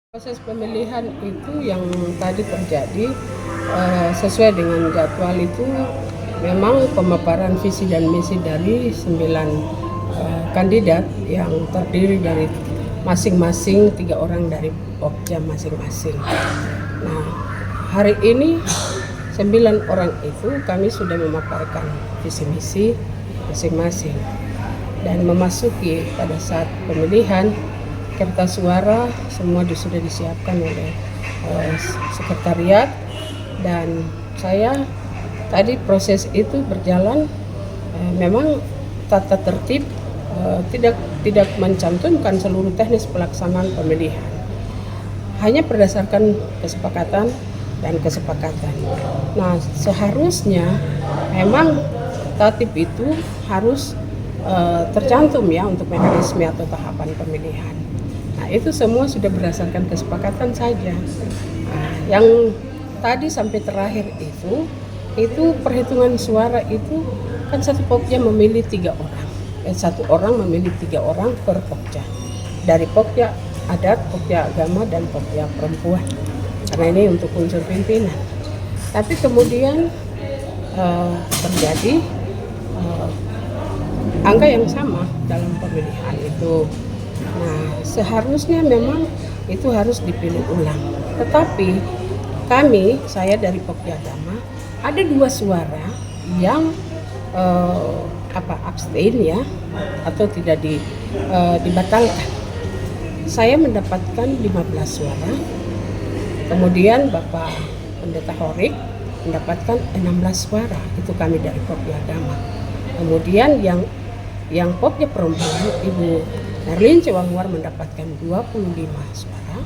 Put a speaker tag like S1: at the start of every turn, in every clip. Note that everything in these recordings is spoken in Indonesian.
S1: Proses pemilihan itu yang tadi terjadi sesuai dengan jadwal itu memang pemaparan visi dan misi dari 9 kandidat yang terdiri dari masing-masing 3 orang dari Pokja masing-masing. Nah, hari ini 9 orang itu kami sudah memaparkan visi misi masing-masing dan memasuki pada saat pemilihan. Kertas suara semua sudah disiapkan oleh sekretariat, dan saya tadi proses itu berjalan memang tata tertib tidak mencantumkan seluruh teknis pelaksanaan pemilihan, hanya berdasarkan kesepakatan dan kesepakatan. Nah, seharusnya memang tatip itu harus tercantum ya untuk mekanisme atau tahapan pemilihan. Nah, itu semua sudah berdasarkan kesepakatan saja. Nah, yang tadi sampai terakhir itu perhitungan suara itu kan satu Pokja memilih 3 orang. Satu orang memilih 3 orang per Pokja. Dari Pokja adat, Pokja agama, dan Pokja perempuan. Karena ini untuk unsur pimpinan. Tapi kemudian terjadi angka yang sama dalam pemilihan itu. Nah, seharusnya memang itu harus dipilih ulang. Tetapi saya dari Pokja Agama, ada 2 suara yang abstain ya, atau tidak dibatalkan. Saya mendapatkan 15 suara. Kemudian Bapak Pendeta Horik mendapatkan 16 suara. Itu kami dari Pokja Agama. Kemudian yang Pokja perempuan, Ibu Nerlin Cewangwar mendapatkan 25 suara.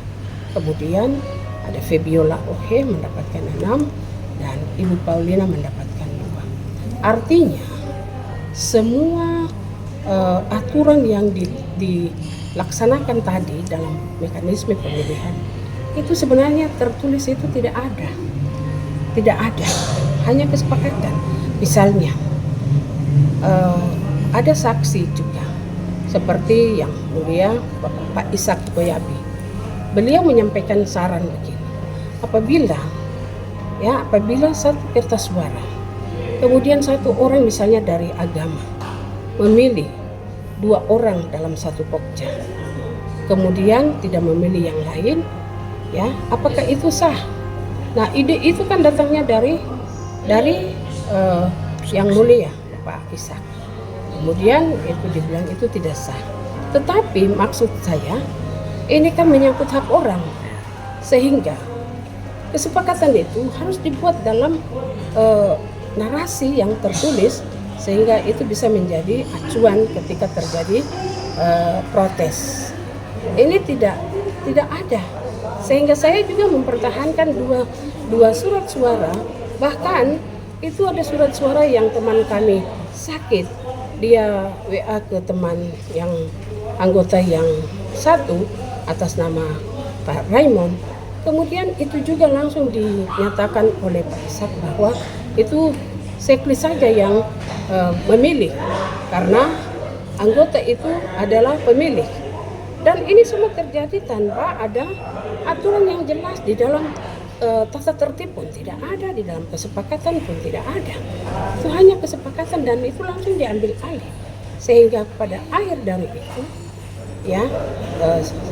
S1: Kemudian ada Febiola Ohe mendapatkan 6 dan Ibu Paulina mendapatkan 2. Artinya semua aturan yang dilaksanakan tadi dalam mekanisme pemilihan itu sebenarnya tertulis itu tidak ada, hanya kesepakatan. Misalnya ada saksi juga, seperti yang mulia Pak Ishak Boyabi. Beliau menyampaikan saran begini, apabila satu kertas suara, kemudian satu orang misalnya dari agama memilih 2 orang dalam satu Pokja, kemudian tidak memilih yang lain, ya, apakah itu sah? Nah, ide itu kan datangnya dari yang mulia Pak Ishak. Kemudian itu dibilang itu tidak sah. Tetapi maksud saya ini kan menyangkut hak orang, sehingga kesepakatan itu harus dibuat dalam narasi yang tertulis, sehingga itu bisa menjadi acuan ketika terjadi protes. Ini tidak ada, sehingga saya juga mempertahankan dua surat suara. Bahkan itu ada surat suara yang teman kami sakit, dia WA ke teman yang anggota yang satu atas nama Pak Raymond. Kemudian itu juga langsung dinyatakan oleh Pak Ishak bahwa itu seklis saja yang memilih, karena anggota itu adalah pemilih. Dan ini semua terjadi tanpa ada aturan yang jelas di dalam tata tertib pun tidak ada, di dalam kesepakatan pun tidak ada. Itu hanya kesepakatan dan itu langsung diambil alih, sehingga pada akhir dari itu ya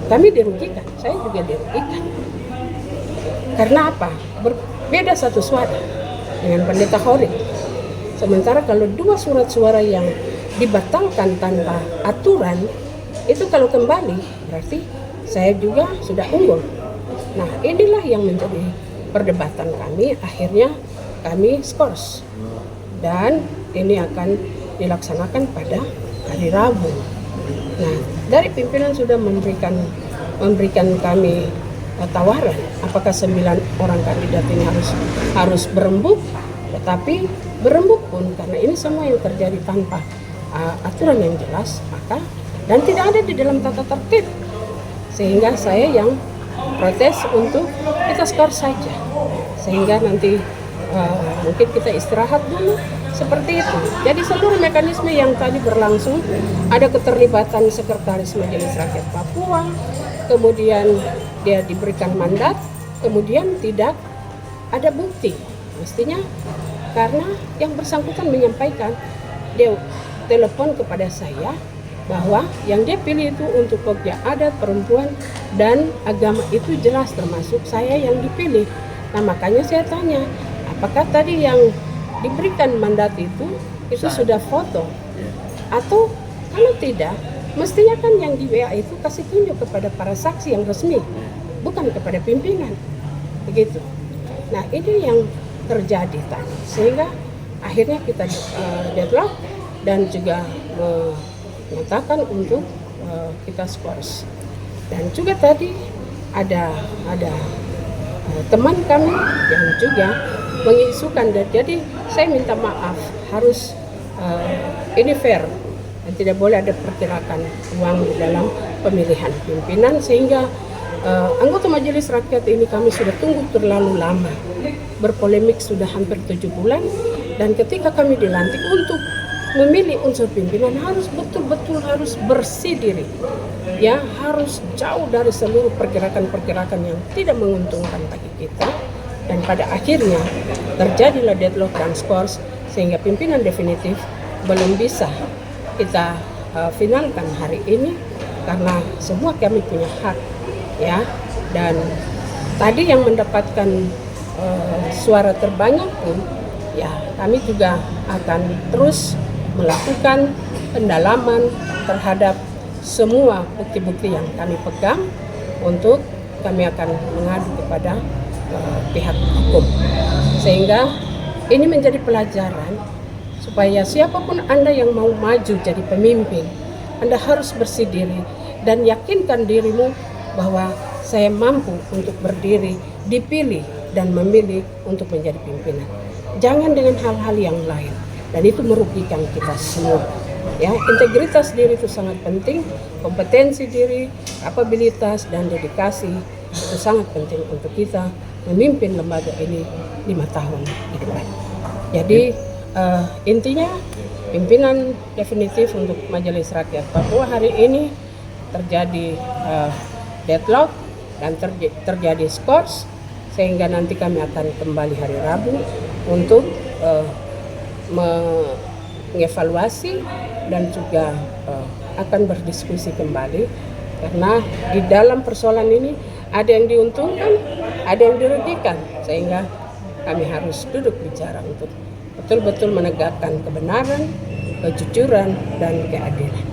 S1: kami dirugikan, saya juga dirugikan. Karena apa? Berbeda satu suara dengan Pendeta Horik. Sementara kalau 2 surat suara yang dibatalkan tanpa aturan, itu kalau kembali berarti saya juga sudah unggul. Nah, inilah yang menjadi perdebatan kami. Akhirnya kami skors, dan ini akan dilaksanakan pada hari Rabu. Nah, dari pimpinan sudah memberikan kami tawaran apakah 9 orang kandidat ini harus berembuk. Tetapi berembuk pun karena ini semua yang terjadi tanpa aturan yang jelas, maka dan tidak ada di dalam tata tertib, sehingga saya yang protes untuk kita skor saja, sehingga nanti mungkin kita istirahat dulu Seperti itu. Jadi seluruh mekanisme yang tadi berlangsung, ada keterlibatan Sekretaris Majelis Rakyat Papua, kemudian dia diberikan mandat, kemudian tidak ada bukti. Mestinya karena yang bersangkutan menyampaikan, dia telepon kepada saya bahwa yang dia pilih itu untuk Pokja adat, perempuan, dan agama itu jelas termasuk saya yang dipilih. Nah makanya saya tanya, apakah tadi yang diberikan mandat itu sudah foto? Atau kalau tidak, mestinya kan yang di WA itu kasih tunjuk kepada para saksi yang resmi, bukan kepada pimpinan. Begitu. Nah ini yang terjadi tadi, sehingga akhirnya kita deadlock dan juga menyatakan untuk kita skors. Dan juga tadi ada teman kami yang juga mengisukan, dan jadi saya minta maaf, harus ini fair dan tidak boleh ada pergerakan uang di dalam pemilihan pimpinan, sehingga anggota Majelis Rakyat ini kami sudah tunggu terlalu lama, berpolemik sudah hampir 7 bulan, dan ketika kami dilantik untuk memilih unsur pimpinan harus betul-betul harus bersih diri, ya harus jauh dari seluruh pergerakan-pergerakan yang tidak menguntungkan bagi kita. Dan pada akhirnya terjadilah deadlock dan skors, sehingga pimpinan definitif belum bisa kita finalkan hari ini karena semua kami punya hak, ya. Dan tadi yang mendapatkan suara terbanyak pun, ya kami juga akan terus melakukan pendalaman terhadap semua bukti-bukti yang kami pegang, untuk kami akan mengadu kepada pihak hukum, sehingga ini menjadi pelajaran supaya siapapun Anda yang mau maju jadi pemimpin, Anda harus bersih diri dan yakinkan dirimu bahwa saya mampu untuk berdiri, dipilih dan memilih untuk menjadi pimpinan. Jangan dengan hal-hal yang lain, dan itu merugikan kita semua. Ya, integritas diri itu sangat penting, kompetensi diri, kapabilitas dan dedikasi itu sangat penting untuk kita memimpin lembaga ini 5 tahun ke depan. Jadi intinya pimpinan definitif untuk Majelis Rakyat Papua hari ini terjadi deadlock dan terjadi skors, sehingga nanti kami akan kembali hari Rabu untuk mengevaluasi dan juga akan berdiskusi kembali, karena di dalam persoalan ini ada yang diuntungkan, ada yang dirugikan, sehingga kami harus duduk bicara untuk betul-betul menegakkan kebenaran, kejujuran, dan keadilan.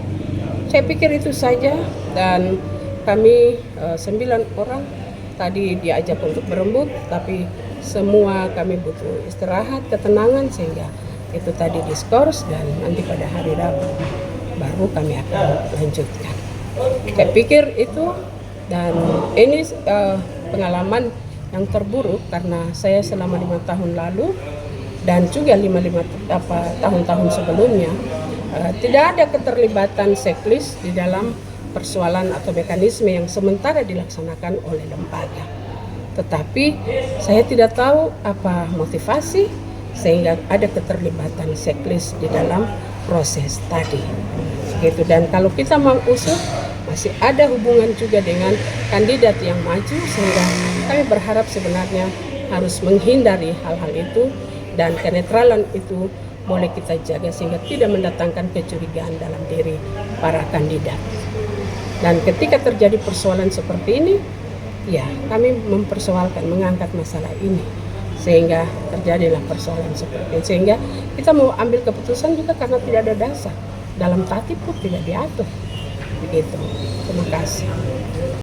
S1: Saya pikir itu saja, dan kami 9 orang tadi diajak untuk berembuk, tapi semua kami butuh istirahat, ketenangan, sehingga itu tadi diskors, dan nanti pada hari Rabu baru kami akan lanjutkan. Saya pikir itu, dan ini pengalaman yang terburuk karena saya selama 5 tahun lalu dan juga 5 tahun-tahun sebelumnya tidak ada keterlibatan checklist di dalam persoalan atau mekanisme yang sementara dilaksanakan oleh lembaga. Tetapi saya tidak tahu apa motivasi sehingga ada keterlibatan checklist di dalam proses tadi. Gitu. Dan kalau kita mau usut, masih ada hubungan juga dengan kandidat yang maju, sehingga kami berharap sebenarnya harus menghindari hal-hal itu, dan kenetralan itu boleh kita jaga sehingga tidak mendatangkan kecurigaan dalam diri para kandidat. Dan ketika terjadi persoalan seperti ini, ya kami mempersoalkan, mengangkat masalah ini, sehingga terjadilah persoalan seperti ini. Sehingga kita mau ambil keputusan juga karena tidak ada dasar, dalam tatib pun tidak diatur. Begitu. Terima kasih.